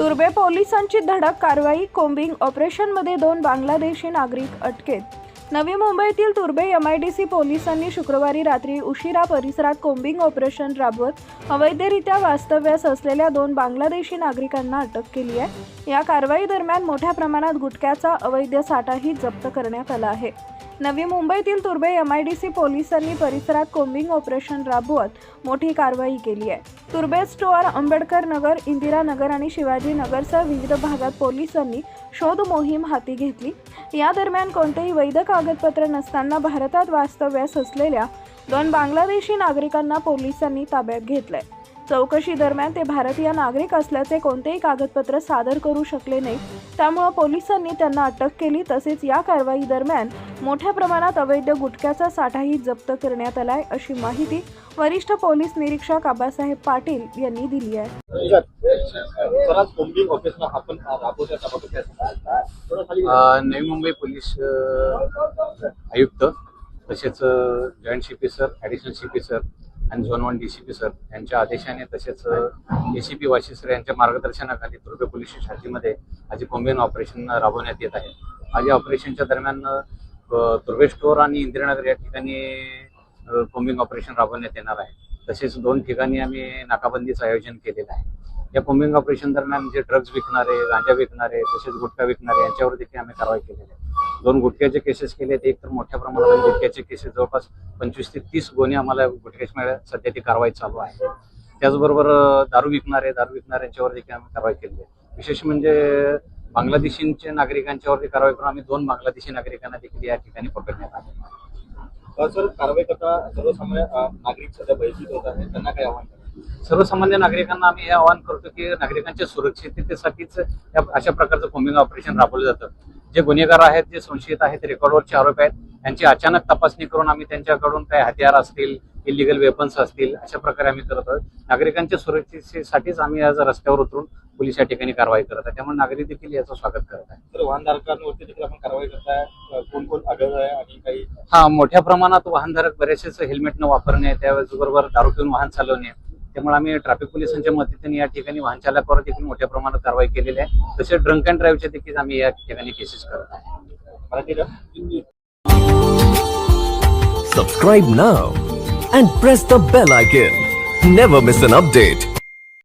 तुर्बे पोलिसांची धडक कारवाई. कोम्बिंग ऑपरेशनमध्ये 2 बांगलादेशी नागरिक अटकेत. नवी मुंबईतील तुर्बे MIDC पोलिसांनी शुक्रवारी रात्री उशिरा परिसरात कोम्बिंग ऑपरेशन राबवत अवैधरित्या वास्तव्यास असलेल्या 2 बांगलादेशी नागरिकांना अटक केली आहे. या कारवाई दरम्यान मोठ्या प्रमाणात गुटख्याचा अवैध साठाही जप्त करण्यात आला आहे. नवी मुंबईतील तुर्बे MIDC पोलिसांनी परिसरात कोम्बिंग ऑपरेशन राबवत मोठी कारवाई केली आहे. तुर्बे स्टोअर, आंबेडकर नगर, इंदिरा नगर आणि शिवाजी नगरसह विविध भागात पोलिसांनी शोध मोहीम हाती घेतली. या दरम्यान कोणतेही वैध कागदपत्र नसताना भारतात वास्तव्यास असलेल्या 2 बांगलादेशी नागरिकांना पोलिसांनी ताब्यात घेतलंय. चौकशी दरम्यान ते भारतीय नागरिक असल्याचे कोणतेही कागदपत्र सादर करू शकले नाही. त्यामुळे पोलिसांनी त्यांना अटक केली. तसेच या कारवाई दरम्यान मोठ्या प्रमाणात अवैध गुटख्याचा साठाही जप्त करण्यात आलाय, अशी माहिती वरिष्ठ पोलीस निरीक्षक आबासाहेब पाटील यांनी दिली आहे. नवी मुंबई पोलीस आयुक्त तसेच joint CP sir, additional CP sir आणि झोन 1 DCP सर यांच्या आदेशाने तसेच ACP वाशी सर यांच्या मार्गदर्शनाखाली तुर्बे पोलीस शाखेमध्ये आज कोम्बिंग ऑपरेशन राबवण्यात येत आहे. आज या ऑपरेशनच्या दरम्यान तुर्बे स्टोअर आणि इंदिरानगर या ठिकाणी कोम्बिंग ऑपरेशन राबवण्यात येणार आहे. तसेच 2 ठिकाणी आम्ही नाकाबंदीचं आयोजन केलेलं आहे. या कोम्बिंग ऑपरेशन दरम्यान जे ड्रग्ज विकणारे, गांजा विकणारे तसेच गुटखा विकणारे यांच्यावर देखील आम्ही कारवाई केलेली आहे. 2 गुटख्याचे केसेस केले. एक तर मोठ्या प्रमाणात गुटख्याचे केसेस जवळपास 25 ते 30 गुन्हे आम्हाला गुटख्याच्या सध्या ती कारवाई चालू आहे. त्याचबरोबर दारू विकणाऱ्यांच्यावर देखील आम्ही कारवाई केली आहे. विशेष म्हणजे बांगलादेशींच्या नागरिकांच्यावरती कारवाई करून आम्ही 2 बांगलादेशी नागरिकांना देखील या ठिकाणी पकडण्यात आले. सर, कारवाई करता सर्वसामान्य नागरिक सध्या भयभीत होत आहेत, त्यांना काय आव्हान? सर्वसामान्य नागरिकांना आम्ही हे आवाहन करतो की नागरिकांच्या सुरक्षिततेसाठीच अशा प्रकारचं कोम्बिंग ऑपरेशन राबवलं जातं. जे गुन्हेगार आहेत, जे संशयित आहेत, रेकॉर्डवरचे आरोपी आहेत, यांची अचानक तपासणी करून आम्ही त्यांच्याकडून काही हत्यार असतील, इलिगल वेपन्स असतील, अशा प्रकारे आम्ही करत आहोत. नागरिकांच्या सुरक्षिततेसाठीच आम्ही आज रस्त्यावर उतरून पोलीस या ठिकाणी कारवाई करत आहे. त्यामुळे नागरिक देखील याचं स्वागत करत आहे. तर वाहनधारकांवरती देखील आपण कारवाई करताय, कोण आढळलं आहे आणि काही? मोठ्या प्रमाणात वाहनधारक बरेचसे हेल्मेट न वापरणे, त्याचबरोबर दारू पिऊन वाहन चालवणे, त्यामुळे आम्ही ट्रॅफिक पोलिसांच्या मदतीने या ठिकाणी वाहन चालकावर देखील मोठ्या प्रमाणात कारवाई केलेली आहे. तसेच ड्रंक अँड ड्राईव्हचे देखील आम्ही या ठिकाणी केसेस करत आहे. Subscribe now and press the bell icon. Never miss an update.